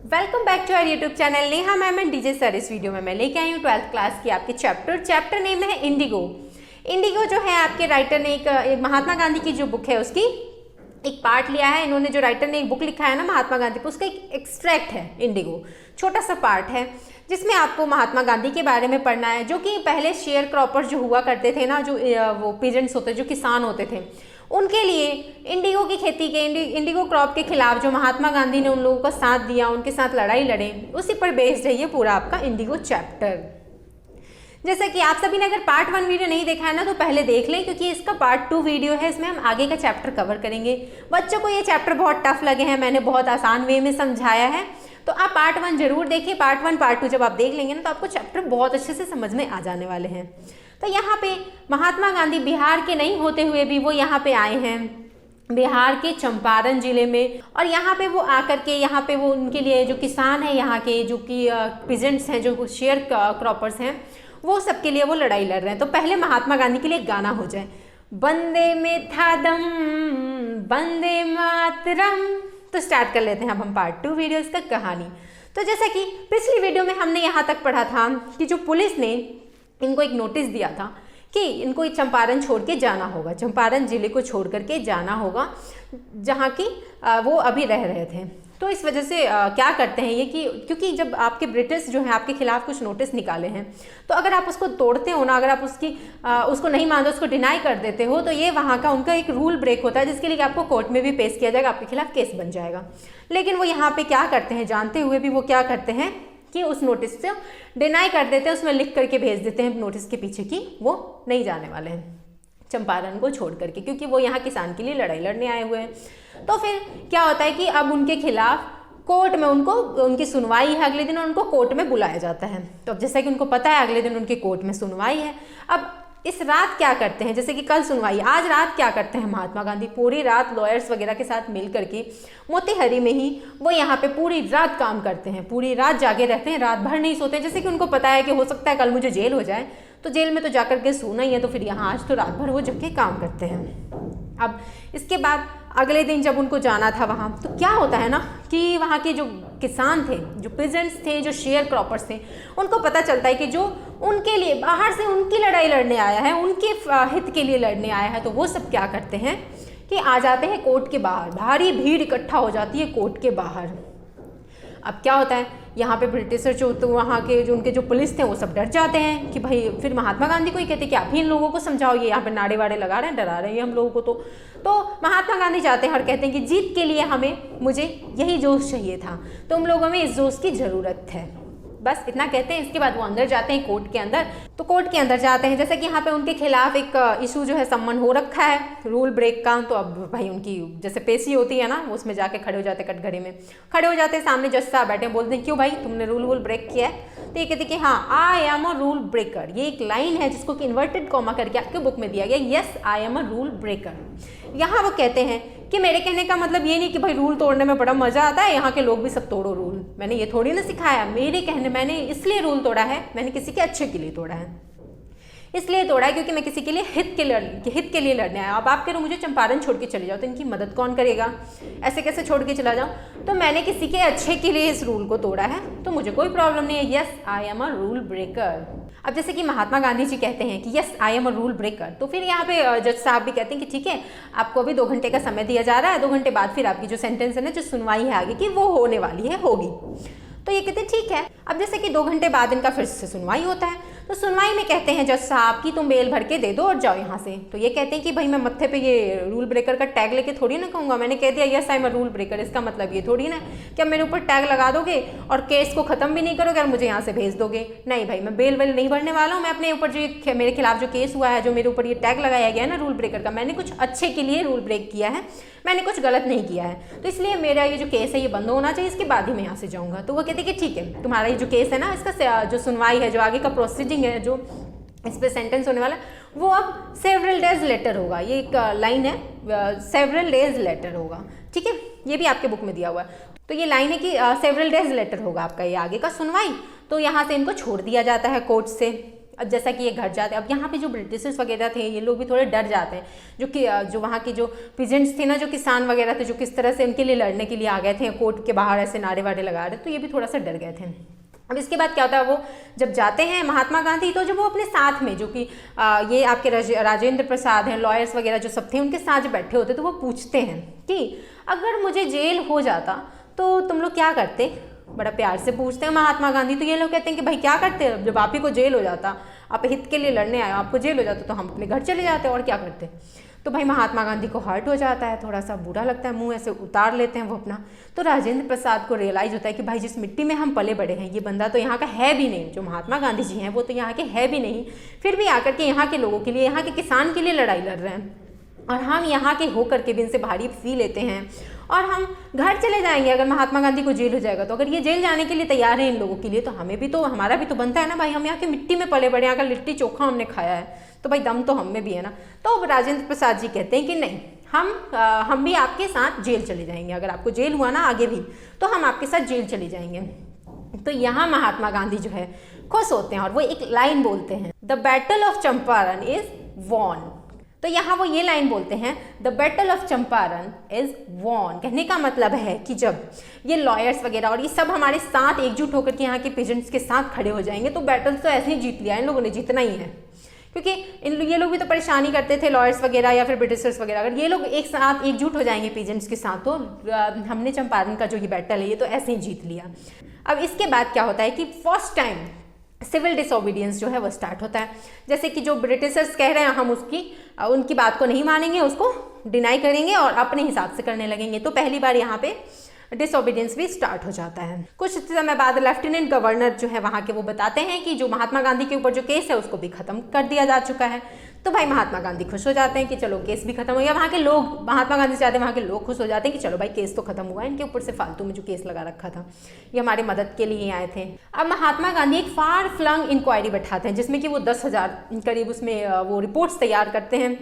Welcome back to our YouTube channel Neha ma'am and DJ sir. इस video में मैं लेके आई हूँ 12th क्लास की आपके चैप्टर नेम है इंडिगो। इंडिगो जो है आपके राइटर ने एक महात्मा गांधी की जो बुक है उसकी एक पार्ट लिया है। इन्होंने जो राइटर ने एक बुक लिखा है ना महात्मा गांधी पर, उसका एक एक्सट्रैक्ट है इंडिगो, छोटा सा पार्ट है जिसमें आपको महात्मा गांधी के बारे में पढ़ना है, जो कि पहले शेयर क्रॉपर जो हुआ करते थे ना, जो वो पीजेंट्स होते, जो किसान होते थे, उनके लिए इंडिगो की खेती के इंडिगो क्रॉप के खिलाफ जो महात्मा गांधी ने उन लोगों का साथ दिया, उनके साथ लड़ाई लड़े, उसी पर बेस्ड है ये पूरा आपका इंडिगो चैप्टर। जैसे कि आप सभी ने अगर पार्ट 1 वीडियो नहीं देखा है ना तो पहले देख लें, क्योंकि इसका पार्ट 2 वीडियो है, इसमें हम आगे का चैप्टर कवर करेंगे। बच्चों को ये चैप्टर बहुत टफ लगे हैं, मैंने बहुत आसान वे में समझाया है, तो आप पार्ट 1 जरूर देखिए। पार्ट 1 पार्ट 2 जब आप देख लेंगे ना तो आपको चैप्टर बहुत अच्छे से समझ में आ जाने वाले हैं। तो यहाँ पे महात्मा गांधी बिहार के नहीं होते हुए भी वो यहाँ पे आए हैं, बिहार के चंपारण जिले में, और यहाँ पे वो आकर के यहाँ पे वो उनके लिए जो किसान है यहाँ के, जो कि पीजेंट्स हैं, जो शेयर क्रॉपर्स हैं, वो सबके लिए वो लड़ाई लड़ रहे हैं। तो पहले महात्मा गांधी के लिए गाना हो जाए, वंदे में था दम वंदे मातरम। तो स्टार्ट कर लेते हैं अब हम पार्ट 2 वीडियोस का कहानी। तो जैसा कि पिछली वीडियो में हमने यहाँ तक पढ़ा था कि जो पुलिस ने इनको एक नोटिस दिया था कि इनको चंपारण छोड़ के जाना होगा, चंपारण जिले को छोड़ करके जाना होगा जहाँ की वो अभी रह रहे थे। तो इस वजह से क्या करते हैं ये कि क्योंकि जब आपके ब्रिटिश जो है आपके खिलाफ कुछ नोटिस निकाले हैं, तो अगर आप उसको तोड़ते हो ना, अगर आप उसको नहीं मानते, उसको डिनाई कर देते हो, तो ये वहाँ का उनका एक रूल ब्रेक होता है, जिसके लिए आपको कोर्ट में भी पेश किया जाएगा, आपके खिलाफ केस बन जाएगा। लेकिन वो यहाँ पे क्या करते हैं, जानते हुए भी वो क्या करते हैं कि उस नोटिस से डिनाई कर देते हैं, उसमें लिख करके भेज देते हैं नोटिस के पीछे कि वो नहीं जाने वाले हैं चंपारण को छोड़ करके, क्योंकि वो यहाँ किसान के लिए लड़ाई लड़ने आए हुए हैं। तो फिर क्या होता है कि अब उनके खिलाफ कोर्ट में उनकी सुनवाई है अगले दिन, और उनको कोर्ट में बुलाया जाता है। तो अब जैसा कि उनको पता है अगले दिन उनके कोर्ट में सुनवाई है, अब इस रात क्या करते हैं, जैसे कि कल सुनवाई, आज रात क्या करते हैं महात्मा गांधी, पूरी रात लॉयर्स वगैरह के साथ मिल करके मोतीहारी में ही वो यहाँ पे पूरी रात काम करते हैं, पूरी रात जागे रहते हैं, रात भर नहीं सोते हैं। जैसे कि उनको पता है कि हो सकता है कल मुझे जेल हो जाए, तो जेल में तो जाकर के सोना ही है, तो फिर यहाँ आज तो रात भर वो जग के काम करते हैं। अब इसके बाद अगले दिन जब उनको जाना था वहाँ, तो क्या होता है ना कि वहाँ के जो किसान थे, जो पीजेंट्स थे, जो शेयर क्रॉपर्स थे, उनको पता चलता है कि जो उनके लिए बाहर से उनकी लड़ाई लड़ने आया है, उनके हित के लिए लड़ने आया है, तो वो सब क्या करते हैं कि आ जाते हैं कोर्ट के बाहर। भारी भीड़ इकट्ठा हो जाती है कोर्ट के बाहर। अब क्या होता है, यहाँ पे ब्रिटिशर जो, तो वहाँ के जो उनके जो पुलिस थे वो सब डर जाते हैं कि भाई, फिर महात्मा गांधी को ही कहते हैं कि आप ही इन लोगों को समझाओ, ये यहाँ पे नाड़े वाड़े लगा रहे हैं, डरा रहे हैं हम लोगों को। तो महात्मा गांधी जाते हैं और कहते हैं कि जीत के लिए मुझे यही जोश चाहिए था, तुम लोगों में इस जोश की ज़रूरत है, बस इतना कहते हैं। इसके बाद वो अंदर जाते हैं कोर्ट के अंदर। तो कोर्ट के अंदर जाते हैं, जैसे कि यहाँ पे उनके खिलाफ एक इशू जो है सम्मन हो रखा है रूल ब्रेक का। तो अब भाई उनकी जैसे पेशी होती है ना, उसमें जाके खड़े हो जाते, कटघरे में खड़े हो जाते हैं, सामने जज साहब बैठे, बोलते हैं क्यों भाई तुमने रूल ब्रेक किया है। तो ये कहते हैं कि हाँ, I am a rule breaker. ये एक लाइन है जिसको कि इन्वर्टेड कॉमा करके आपके बुक में दिया गया, yes I am a rule breaker. यहाँ वो कहते हैं कि मेरे कहने का मतलब ये नहीं कि भाई रूल तोड़ने में बड़ा मजा आता है, यहाँ के लोग भी सब तोड़ो रूल, मैंने ये थोड़ी ना सिखाया। मैंने इसलिए रूल तोड़ा है, मैंने किसी के अच्छे के लिए तोड़ा है, इसलिए तोड़ा है क्योंकि मैं किसी के लिए हित के लिए लड़ने आया। अब आप कह रहे हो मुझे चंपारण छोड़ के चले जाओ, तो इनकी मदद कौन करेगा, ऐसे कैसे छोड़ के चला जाऊँ, तो मैंने किसी के अच्छे के लिए इस रूल को तोड़ा है, तो मुझे कोई प्रॉब्लम नहीं है, yes I am a rule breaker. अब जैसे कि महात्मा गांधी जी कहते हैं कि yes I am a rule breaker, तो फिर यहाँ पे जज साहब भी कहते हैं कि ठीक है, आपको अभी 2 घंटे का समय दिया जा रहा है, 2 घंटे बाद फिर आपकी जो सेंटेंस है ना, जो सुनवाई है आगे की, वो होने वाली है, होगी। तो ये कहते हैं ठीक है। अब जैसे कि 2 घंटे बाद इनका फिर से सुनवाई होता है, तो सुनवाई में कहते हैं जज साहब कि तुम बेल भर के दे दो और जाओ यहाँ से। तो ये कहते हैं कि भाई मैं मत्थे पे ये रूल ब्रेकर का टैग लेके थोड़ी ना कहूँगा, मैंने कह दिया yes I am a rule breaker, इसका मतलब ये थोड़ी ना कि अब मेरे ऊपर टैग लगा दोगे और केस को ख़त्म भी नहीं करोगे और मुझे यहाँ से भेज दोगे। नहीं भाई, मैं बेल वेल नहीं भरने वाला हूँ, मैं अपने ऊपर जो मेरे खिलाफ जो केस हुआ है, जो मेरे ऊपर ये टैग लगाया गया है ना रूल ब्रेकर का, मैंने कुछ अच्छे के लिए रूल ब्रेक किया है, मैंने कुछ गलत नहीं किया है, तो इसलिए मेरा ये जो केस है ये बंद होना चाहिए, इसके बाद ही मैं यहाँ से जाऊँगा। तो वो कहते हैं कि ठीक है, तुम्हारा ये जो केस है ना, इसका जो सुनवाई है, जो आगे का प्रोसीडिंग है, जो इस पर सेंटेंस होने वाला, वो अब सेवरल डेज लेटर होगा। ये एक लाइन है, सेवरल डेज लेटर होगा, ठीक है, ये भी आपके बुक में दिया हुआ है। तो ये लाइन है कि सेवरल डेज लेटर होगा आपका ये आगे का सुनवाई। तो यहाँ से इनको छोड़ दिया जाता है कोर्ट से, अब जैसा कि ये घर जाते हैं, अब यहाँ पे जो ब्रिटिशर्स वगैरह थे ये लोग भी थोड़े डर जाते हैं, जो वहाँ के जो पीजेंट्स थे ना, जो किसान वगैरह थे, जो किस तरह से उनके लिए लड़ने के लिए आ गए थे, कोर्ट के बाहर ऐसे नारे वारे लगा रहे, तो ये भी थोड़ा सा डर गए थे। अब इसके बाद क्या होता है, वो जब जाते हैं महात्मा गांधी, तो जब वो अपने साथ में जो कि ये आपके राजेंद्र प्रसाद हैं, लॉयर्स वगैरह जो सब थे, उनके साथ जब बैठे होते तो वो पूछते हैं कि अगर मुझे जेल हो जाता तो तुम लोग क्या करते। बड़ा प्यार से पूछते हैं महात्मा गांधी। तो ये लोग कहते हैं कि भाई क्या करते, जब आप ही को जेल हो जाता, आप हित के लिए लड़ने आए, आपको जेल हो जाता तो हम अपने घर चले जाते और क्या करते। तो भाई महात्मा गांधी को हर्ट हो जाता है, थोड़ा सा बुरा लगता है, मुंह ऐसे उतार लेते हैं वो अपना। तो राजेंद्र प्रसाद को रियलाइज़ होता है कि भाई जिस मिट्टी में हम पले बड़े हैं, ये बंदा तो यहाँ का है भी नहीं, जो महात्मा गांधी जी हैं वो तो यहाँ के है भी नहीं, फिर भी आकर के यहाँ के लोगों के लिए, यहाँ के किसान के लिए लड़ाई लड़ रहे हैं, और हम यहाँ के होकर के भी इनसे भारी फी लेते हैं और हम घर चले जाएंगे अगर महात्मा गांधी को जेल हो जाएगा। तो अगर ये जेल जाने के लिए तैयार है इन लोगों के लिए, तो हमें भी तो, हमारा भी तो बनता है ना भाई, हम यहाँ की मिट्टी में पले बड़े, यहाँ का लिट्टी चोखा हमने खाया है, तो भाई दम तो हम में भी है ना। तो राजेंद्र प्रसाद जी कहते हैं कि नहीं, हम भी आपके साथ जेल चले जाएंगे, अगर आपको जेल हुआ ना आगे भी तो हम आपके साथ जेल चले जाएंगे। तो यहाँ महात्मा गांधी जो है खुश होते हैं और वो एक लाइन बोलते हैं, the battle of Champaran is won. तो यहाँ वो ये लाइन बोलते हैं, the battle of Champaran is won. कहने का मतलब है कि जब ये लॉयर्स वगैरह और ये सब हमारे साथ एकजुट होकर के यहाँ के पेजेंट्स के साथ खड़े हो जाएंगे तो बैटल तो ऐसे ही जीत लिया, इन लोगों ने जीतना ही है, क्योंकि ये लोग भी तो परेशानी करते थे, लॉयर्स वगैरह या फिर ब्रिटिशर्स वगैरह। अगर ये लोग एक साथ एकजुट हो जाएंगे पेजेंट्स के साथ तो हमने चंपारण का जो ये बैटल है ये तो ऐसे ही जीत लिया। अब इसके बाद क्या होता है कि फर्स्ट टाइम सिविल डिसोबीडियंस जो है वो स्टार्ट होता है। जैसे कि जो ब्रिटिशर्स कह रहे हैं हम उनकी बात को नहीं मानेंगे, उसको डिनाई करेंगे और अपने हिसाब से करने लगेंगे। तो पहली बार यहाँ पे डिसोबीडियंस भी स्टार्ट हो जाता है। कुछ समय बाद लेफ्टिनेंट गवर्नर जो है वहाँ के वो बताते हैं कि जो महात्मा गांधी के ऊपर जो केस है उसको भी खत्म कर दिया जा चुका है। तो भाई महात्मा गांधी खुश हो जाते हैं कि चलो केस भी खत्म हो गया। वहाँ के लोग, महात्मा गांधी से ज़्यादा वहाँ के लोग खुश हो जाते हैं कि चलो भाई केस तो खत्म हुआ है, इनके ऊपर से फालतू में जो केस लगा रखा था ये हमारी मदद के लिए आए थे। अब महात्मा गांधी एक फार फ्लंग इंक्वायरी बैठाते हैं जिसमें कि वो 10,000 करीब उसमें वो रिपोर्ट्स तैयार करते हैं।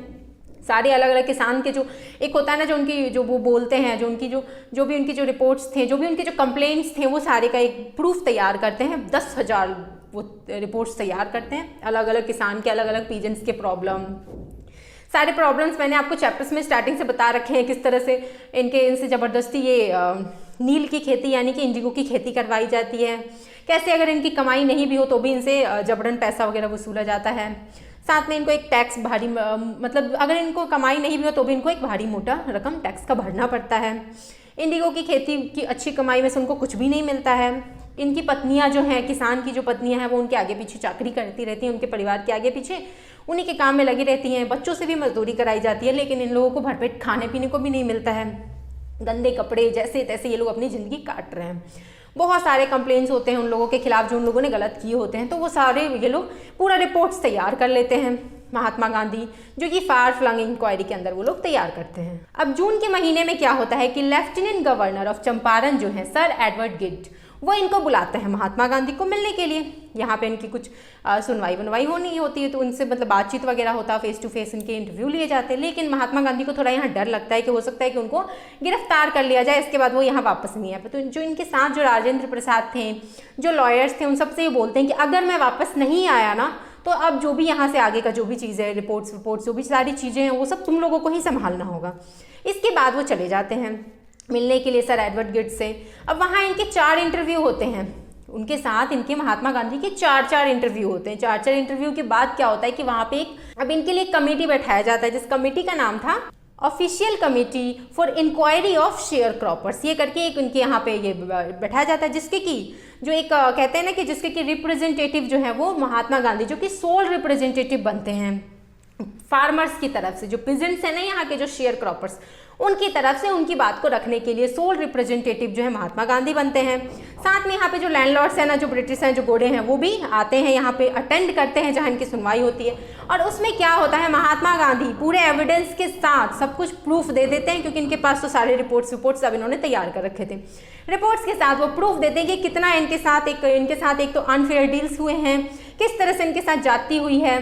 सारे अलग अलग किसान के जो एक होता है ना, जो उनकी जो वो बोलते हैं, जो उनकी जो भी उनकी जो रिपोर्ट्स थे, जो भी उनके जो कंप्लेंट्स थे, वो सारे का एक प्रूफ तैयार करते हैं। 10,000 वो रिपोर्ट्स तैयार करते हैं, अलग अलग किसान के, अलग अलग पीजेंट्स के प्रॉब्लम, सारे प्रॉब्लम्स मैंने आपको चैप्टर्स में स्टार्टिंग से बता रखे हैं, किस तरह से इनसे ज़बरदस्ती ये नील की खेती यानी कि इंडिगो की खेती करवाई जाती है, कैसे अगर इनकी कमाई नहीं भी हो तो भी इनसे जबरन पैसा वगैरह वसूला जाता है। साथ में इनको एक टैक्स भारी, मतलब अगर इनको कमाई नहीं भी हो तो भी इनको एक भारी मोटा रकम टैक्स का भरना पड़ता है। इंडिगो की खेती की अच्छी कमाई में से उनको कुछ भी नहीं मिलता है। इनकी पत्नियां जो हैं, किसान की जो पत्नियां हैं, वो उनके आगे पीछे चाकरी करती रहती हैं, उनके परिवार के आगे पीछे उन्हीं के काम में लगी रहती हैं। बच्चों से भी मजदूरी कराई जाती है, लेकिन इन लोगों को भरपेट खाने पीने को भी नहीं मिलता है। गंदे कपड़े, जैसे तैसे ये लोग अपनी ज़िंदगी काट रहे हैं। बहुत सारे कंप्लेंट्स होते हैं उन लोगों के खिलाफ जो उन लोगों ने गलत किए होते हैं, तो वो सारे ये लोग पूरा रिपोर्ट्स तैयार कर लेते हैं महात्मा गांधी, जो कि फार फ्लंग इंक्वायरी के अंदर वो लोग तैयार करते हैं। अब जून के महीने में क्या होता है कि लेफ्टिनेंट गवर्नर ऑफ चंपारण जो है सर एडवर्ड गिड, वो इनको बुलाते हैं महात्मा गांधी को मिलने के लिए। यहाँ पे इनकी कुछ सुनवाई होनी होती है, तो उनसे मतलब बातचीत वगैरह होता है, फेस टू फेस इनके इंटरव्यू लिए जाते हैं। लेकिन महात्मा गांधी को थोड़ा यहाँ डर लगता है कि हो सकता है कि उनको गिरफ्तार कर लिया जाए, इसके बाद वो यहाँ वापस नहीं आए। तो जो इनके साथ जो राजेंद्र प्रसाद थे, जो लॉयर्स थे, उन सबसे ये बोलते हैं कि अगर मैं वापस नहीं आया ना, तो अब जो भी यहाँ से आगे का जो भी चीज़ है, रिपोर्ट्स जो भी सारी चीज़ें हैं, वो सब तुम लोगों को ही संभालना होगा। इसके बाद वो चले जाते हैं मिलने के लिए सर एडवर्ड गिड से। अब वहाँ इनके 4 इंटरव्यू होते हैं, उनके साथ इनके महात्मा गांधी के 4 इंटरव्यू होते हैं। 4 इंटरव्यू के बाद क्या होता है कि वहाँ पे अब इनके लिए कमेटी बैठाया जाता है, जिस कमेटी का नाम था official committee for inquiry of sharecroppers. ये करके एक उनके यहाँ पे ये बैठाया जाता है, जिसके की जो एक कहते हैं ना कि जिसके की रिप्रेजेंटेटिव जो है वो महात्मा गांधी, जो कि सोल रिप्रेजेंटेटिव बनते हैं फार्मर्स की तरफ से, जो पीजेंट्स हैं ना यहाँ के, जो शेयर क्रॉपर्स, उनकी तरफ से उनकी बात को रखने के लिए सोल रिप्रेजेंटेटिव जो है महात्मा गांधी बनते हैं। साथ में यहाँ पे जो लैंडलॉर्ड्स हैं ना, जो ब्रिटिश हैं, जो गोड़े हैं, वो भी आते हैं यहाँ पे, अटेंड करते हैं जहाँ इनकी सुनवाई होती है। और उसमें क्या होता है, महात्मा गांधी पूरे एविडेंस के साथ सब कुछ प्रूफ दे देते हैं, क्योंकि इनके पास तो सारे रिपोर्ट्स सब इन्होंने तैयार कर रखे थे। रिपोर्ट्स के साथ वो प्रूफ देते हैं कि कितना इनके साथ एक तो अनफेयर डील्स हुए हैं, किस तरह से इनके साथ जाती हुई है,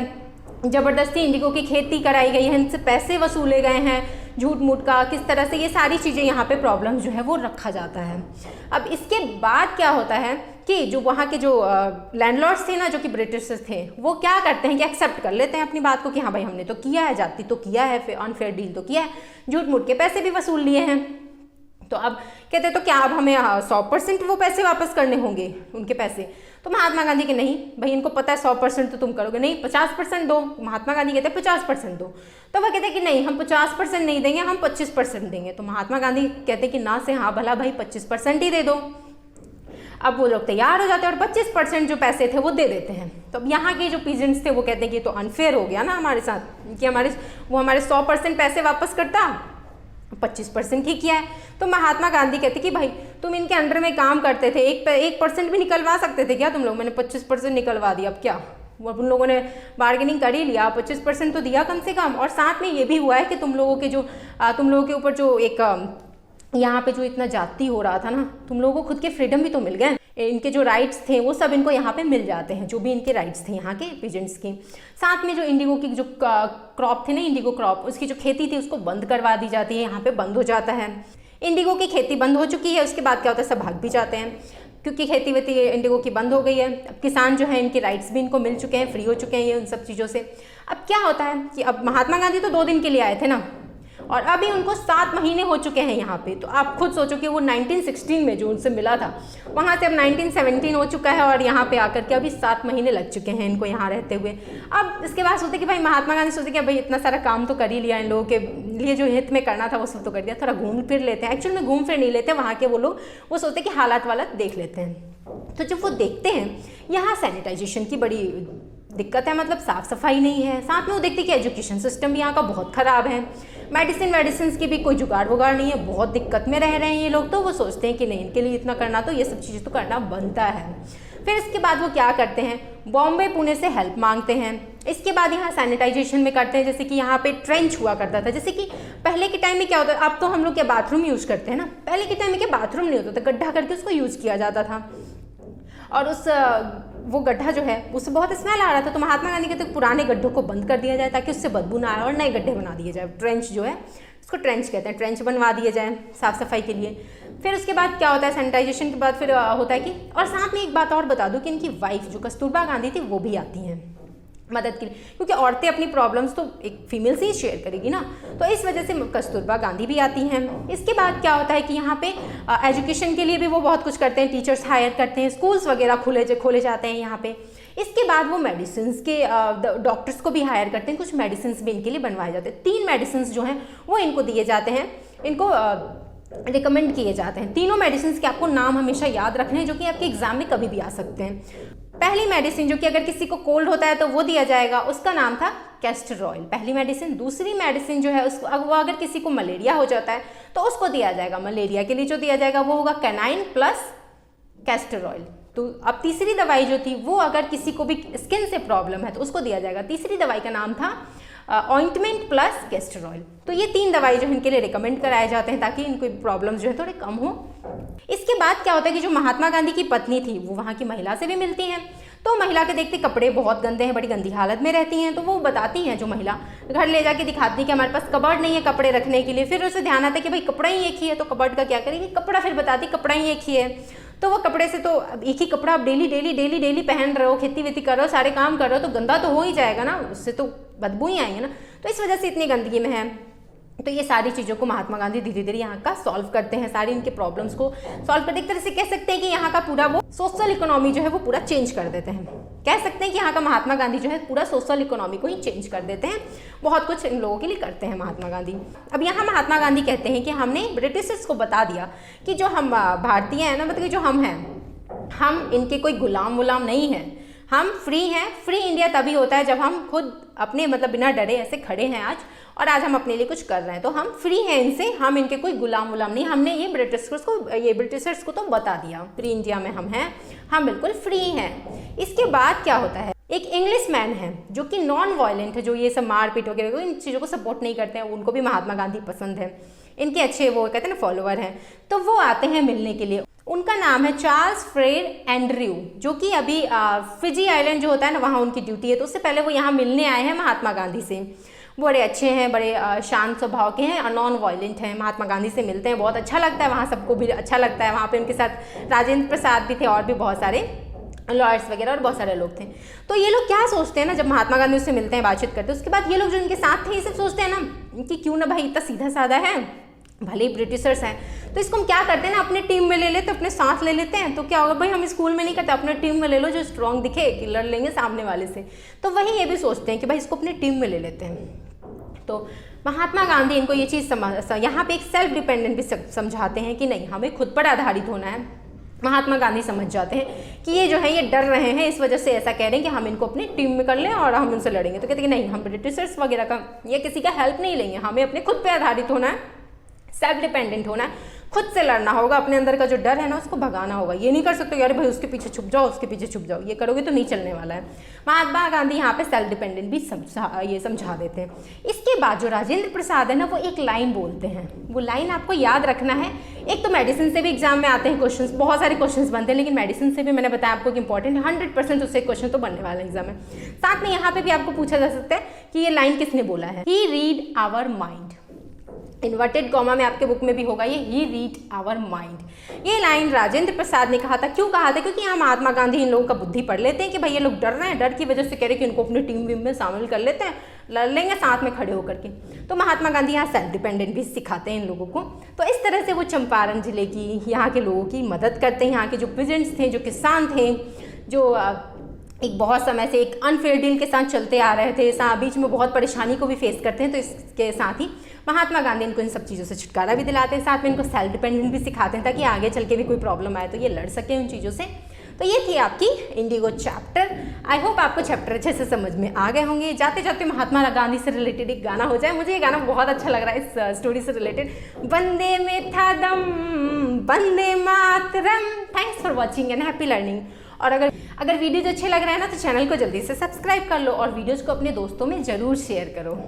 ज़बरदस्ती इंडिगो की खेती कराई गई है, इनसे पैसे वसूले गए हैं झूठ मूठ का, किस तरह से ये सारी चीज़ें यहाँ पे प्रॉब्लम जो है वो रखा जाता है। अब इसके बाद क्या होता है कि जो वहाँ के जो लैंडलॉर्ड्स थे ना, जो कि ब्रिटिशर्स थे, वो क्या करते हैं कि एक्सेप्ट कर लेते हैं अपनी बात को कि हाँ भाई हमने तो किया है, जाति तो किया है, फिर अनफेयर डील तो किया है, झूठ मूठ के पैसे भी वसूल लिए हैं। तो अब कहते तो क्या अब हमें 100% वो पैसे वापस करने होंगे, उनके पैसे। तो महात्मा गांधी के नहीं भाई, इनको पता है 100% तो तुम करोगे नहीं, 50% दो। महात्मा गांधी कहते हैं 50% दो। तो वह कहते हैं कि नहीं हम 50% नहीं देंगे, हम 25% देंगे। तो महात्मा गांधी कहते हैं कि ना से हाँ भला भाई 25% ही दे दो। अब वो लोग तैयार हो जाते हैं और 25% जो पैसे थे वो दे देते हैं। तो अब यहाँ के जो पीजेंट्स थे वो कहते हैं कि तो अनफेयर हो गया ना हमारे साथ, कि हमारे 100% पैसे वापस करता, 25% ही किया है। तो महात्मा गांधी कहते कि भाई तुम इनके अंडर में काम करते थे, 1% भी निकलवा सकते थे क्या तुम लोग? मैंने 25% निकलवा दिया, अब क्या? वो उन लोगों ने बार्गेनिंग कर ही लिया, 25% तो दिया कम से कम। और साथ में ये भी हुआ है कि तुम लोगों के ऊपर जो एक यहाँ पे जो इतना जाति हो रहा था ना, तुम लोगों को खुद के फ्रीडम भी तो मिल गए। इनके जो राइट्स थे वो सब इनको यहाँ पे मिल जाते हैं, जो भी इनके राइट्स थे यहाँ के पीजेंट्स के। साथ में जो इंडिगो की जो क्रॉप थी ना, इंडिगो क्रॉप, उसकी जो खेती थी उसको बंद करवा दी जाती है, यहाँ पे बंद हो जाता है। इंडिगो की खेती बंद हो चुकी है। उसके बाद क्या होता है, सब भाग भी जाते हैं क्योंकि खेती वेती इंडिगो की बंद हो गई है। अब किसान जो है इनके राइट्स भी इनको मिल चुके हैं, फ्री हो चुके हैं ये उन सब चीज़ों से। अब क्या होता है कि अब महात्मा गांधी तो 2 दिन के लिए आए थे ना, और अभी उनको 7 महीने हो चुके हैं यहाँ पे। तो आप खुद सोचो कि वो 1916 में जो उनसे मिला था, वहाँ से अब 1917 हो चुका है और यहाँ पे आकर के अभी 7 महीने लग चुके हैं इनको यहाँ रहते हुए। अब इसके बाद सोचते कि भाई महात्मा गांधी सोचते कि भाई इतना सारा काम तो कर ही लिया, इन लोगों के लिए जो हित में करना था वो सब तो कर दिया, थोड़ा घूम फिर लेते हैं। एक्चुअली में घूम फिर नहीं लेते वहाँ के वो लोग, वो सोचते कि हालात वालत देख लेते हैं। तो जब वो देखते हैं यहाँ सैनिटाइजेशन की बड़ी दिक्कत है, मतलब साफ़ सफाई नहीं है। साथ में वो देखते कि एजुकेशन सिस्टम भी यहाँ का बहुत ख़राब है, मेडिसिन की भी कोई जुगाड़ वुगाड़ नहीं है, बहुत दिक्कत में रह रहे हैं ये लोग। तो वो सोचते हैं कि नहीं, इनके लिए इतना करना तो ये सब चीज़ें तो करना बनता है। फिर इसके बाद वो क्या करते हैं, बॉम्बे पुणे से हेल्प मांगते हैं। इसके बाद यहाँ सैनिटाइजेशन में करते हैं, जैसे कि यहाँ पे ट्रेंच हुआ करता था। जैसे कि पहले के टाइम में क्या होता है, अब तो हम लोग क्या बाथरूम यूज़ करते हैं ना, पहले के टाइम में क्या बाथरूम नहीं होता था, गड्ढा करके उसको यूज़ किया जाता था। और वो गड्ढा जो है उससे बहुत स्मेल आ रहा था। तो महात्मा गांधी कहते पुराने गड्ढों को बंद कर दिया जाए ताकि उससे बदबू ना आए और नए गड्ढे बना दिए जाए। ट्रेंच जो है उसको ट्रेंच कहते हैं, ट्रेंच बनवा दिए जाए साफ़ सफाई के लिए। फिर उसके बाद क्या होता है, सैनिटाइजेशन के बाद फिर होता है कि, और साथ में एक बात और बता दूं कि इनकी वाइफ जो कस्तूरबा गांधी थी वो भी आती हैं मदद के लिए, क्योंकि औरतें अपनी प्रॉब्लम्स तो एक फीमेल से ही शेयर करेगी ना, तो इस वजह से कस्तूरबा गांधी भी आती हैं। इसके बाद क्या होता है कि यहाँ पे एजुकेशन के लिए भी वो बहुत कुछ करते हैं, टीचर्स हायर करते हैं, स्कूल्स वगैरह खोले जाते हैं यहाँ पे। इसके बाद वो मेडिसिन के डॉक्टर्स को भी हायर करते हैं, कुछ मेडिसिन भी इनके लिए बनवाए जाते हैं। 3 मेडिसिन जो हैं वो इनको दिए जाते हैं, इनको रिकमेंड किए जाते हैं। तीनों मेडिसिन के आपको नाम हमेशा याद रखने हैं, जो कि आपके एग्जाम में कभी भी आ सकते हैं। पहली मेडिसिन जो कि अगर किसी को कोल्ड होता है तो वो दिया जाएगा, उसका नाम था कैस्टर ऑयल, पहली मेडिसिन। दूसरी मेडिसिन जो है उसको वो अगर किसी को मलेरिया हो जाता है तो उसको दिया जाएगा, मलेरिया के लिए जो दिया जाएगा वो होगा कैनाइन प्लस कैस्टर ऑयल। तो अब तीसरी दवाई जो थी वो अगर किसी को भी स्किन से प्रॉब्लम है तो उसको दिया जाएगा। तीसरी दवाई का नाम था ऑइंटमेंट प्लस कैस्टर ऑयल। तो ये 3 दवाई जो इनके लिए रिकमेंड कराए जाते हैं ताकि इनको प्रॉब्लम्स जो है थोड़े कम हो। इसके बाद क्या होता है कि जो महात्मा गांधी की पत्नी थी वो वहाँ की महिला से भी मिलती हैं। तो महिला के देखते कपड़े बहुत गंदे हैं, बड़ी गंदी हालत में रहती हैं। तो वो बताती हैं, जो महिला घर ले जाके दिखाती है कि हमारे पास कबर्ड नहीं है कपड़े रखने के लिए। फिर उसे ध्यान आता है कि भाई कपड़ा ही एक ही है, तो कबर्ड का क्या करेगी, कपड़ा फिर बताती कपड़ा ही एक ही है। तो वो कपड़े से तो एक ही कपड़ा आप डेली पहन रहे हो, खेती वेती कर रहे हो, सारे काम कर रहे हो, तो गंदा तो हो ही जाएगा ना, उससे तो बदबू ही आएंगे ना। तो इस वजह से इतनी गंदगी में है। तो ये सारी चीज़ों को महात्मा गांधी धीरे धीरे यहाँ का सॉल्व करते हैं, सारी इनके प्रॉब्लम्स को सॉल्व करते। एक तरह से कह सकते हैं कि यहाँ का पूरा वो सोशल इकोनॉमी जो है वो पूरा चेंज कर देते हैं। कह सकते हैं कि यहाँ का महात्मा गांधी जो है पूरा सोशल इकोनॉमी को ही चेंज कर देते हैं। बहुत कुछ इन लोगों के लिए करते हैं महात्मा गांधी। अब यहाँ महात्मा गांधी कहते हैं कि हमने ब्रिटिशर्स को बता दिया कि जो हम भारतीय हैं ना, मतलब जो हम हैं, हम इनके कोई गुलाम वुलाम नहीं हैं, हम फ्री हैं। फ्री इंडिया तभी होता है जब हम खुद अपने मतलब बिना डरे ऐसे खड़े हैं आज, और आज हम अपने लिए कुछ कर रहे हैं, तो हम फ्री हैं इनसे, हम इनके कोई गुलाम वुलाम नहीं। हमने ये ब्रिटिशर्स को तो बता दिया, फ्री इंडिया में हम हैं, हम बिल्कुल फ्री हैं। इसके बाद क्या होता है, एक इंग्लिश मैन है जो कि नॉन वायलेंट है, जो ये सब मारपीट वगैरह इन चीज़ों को सपोर्ट नहीं करते हैं, उनको भी महात्मा गांधी पसंद है, इनके अच्छे वो कहते हैं ना फॉलोअर हैं। तो वो आते हैं मिलने के लिए। उनका नाम है चार्ल्स फ्रेड एंड्रयू, जो कि अभी फिजी आइलैंड जो होता है ना वहाँ उनकी ड्यूटी है। तो उससे पहले वो यहाँ मिलने आए हैं महात्मा गांधी से। बड़े अच्छे हैं, बड़े शांत स्वभाव के हैं और नॉन वायलेंट हैं। महात्मा गांधी से मिलते हैं, बहुत अच्छा लगता है, वहाँ सबको भी अच्छा लगता है। वहाँ पे उनके साथ राजेंद्र प्रसाद भी थे और भी बहुत सारे लॉयर्स वगैरह और बहुत सारे लोग थे। तो ये लोग क्या सोचते हैं ना, जब महात्मा गांधी उससे मिलते हैं, बातचीत करते हैं, उसके बाद ये लोग जो इनके साथ थे ये सब सोचते हैं ना कि क्यों ना भाई, इतना सीधा साधा है, भले ही ब्रिटिशर्स हैं, तो इसको हम क्या करते हैं ना, अपने टीम में ले लेते, अपने साथ ले लेते हैं। तो क्या होगा भाई, हम स्कूल में नहीं करते, अपने टीम में ले लो, जो स्ट्रॉन्ग दिखे कि लड़ लेंगे सामने वाले से। तो वही ये भी सोचते हैं कि भाई इसको अपने टीम में ले लेते हैं। तो महात्मा गांधी इनको ये चीज़ यहाँ पे एक सेल्फ डिपेंडेंट भी समझाते हैं कि नहीं, हमें खुद पर आधारित होना है। महात्मा गांधी समझ जाते हैं कि ये जो है ये डर रहे हैं, इस वजह से ऐसा कह रहे हैं कि हम इनको अपनी टीम में कर लें और हम उनसे लड़ेंगे। तो कहते हैं कि नहीं, हम ब्रिटिशर्स वगैरह का या किसी का हेल्प नहीं लेंगे, हमें अपने खुद पे आधारित होना है, सेल्फ डिपेंडेंट होना है, खुद से लड़ना होगा, अपने अंदर का जो डर है ना उसको भगाना होगा। ये नहीं कर सकते यार भाई उसके पीछे छुप जाओ, उसके पीछे छुप जाओ, ये करोगे तो नहीं चलने वाला है। महात्मा गांधी यहाँ पे सेल्फ डिपेंडेंट भी समझा देते हैं। इसके बाद जो राजेंद्र प्रसाद है ना, वो एक लाइन बोलते हैं, वो लाइन आपको याद रखना है। एक तो मेडिसिन से भी एग्जाम में आते हैं क्वेश्चंस, बहुत सारे क्वेश्चंस बनते हैं, लेकिन मेडिसिन से भी मैंने बताया आपको कि इंपॉर्टेंट 100% उससे क्वेश्चन तो बनने वाला एग्जाम में। साथ में यहाँ पे भी आपको पूछा जा सकता है कि ये लाइन किसने बोला है, he read our mind. Inverted comma में आपके बुक में भी होगा ये, ही रीड आवर माइंड। ये लाइन राजेंद्र प्रसाद ने कहा था। क्यों कहा था? क्योंकि यहाँ महात्मा गांधी इन लोगों का बुद्धि पढ़ लेते हैं कि भाई ये लोग डर रहे हैं, डर की वजह से कह रहे हैं कि इनको अपनी टीम वीम में शामिल कर लेते हैं, लड़ लेंगे साथ में खड़े होकर के। तो महात्मा गांधी यहाँ सेल्फ डिपेंडेंट भी सिखाते हैं इन लोगों को। तो इस तरह से वो चंपारण जिले की, यहाँ के लोगों की मदद करते हैं। यहाँ के जो पीजेंट्स थे, जो किसान थे, जो एक बहुत समय से एक अनफेयर डील के साथ चलते आ रहे थे, बीच में बहुत परेशानी को भी फेस करते हैं। तो इसके साथ ही महात्मा गांधी इनको इन सब चीज़ों से छुटकारा भी दिलाते हैं, साथ में इनको सेल्फ डिपेंडेंट भी सिखाते हैं ताकि आगे चल के भी कोई प्रॉब्लम आए तो ये लड़ सकें उन चीज़ों से। तो ये थी आपकी इंडिगो चैप्टर। आई होप आपको चैप्टर अच्छे से समझ में आ गए होंगे। जाते जाते महात्मा गांधी से रिलेटेड एक गाना हो जाए। मुझे ये गाना बहुत अच्छा लग रहा है इस स्टोरी से रिलेटेड। वंदे में था दम, Vande Mataram. Thanks for watching and happy learning. और अगर वीडियोज अच्छे लग रहे हैं ना तो चैनल को जल्दी से सब्सक्राइब कर लो और वीडियोज़ को अपने दोस्तों में ज़रूर शेयर करो।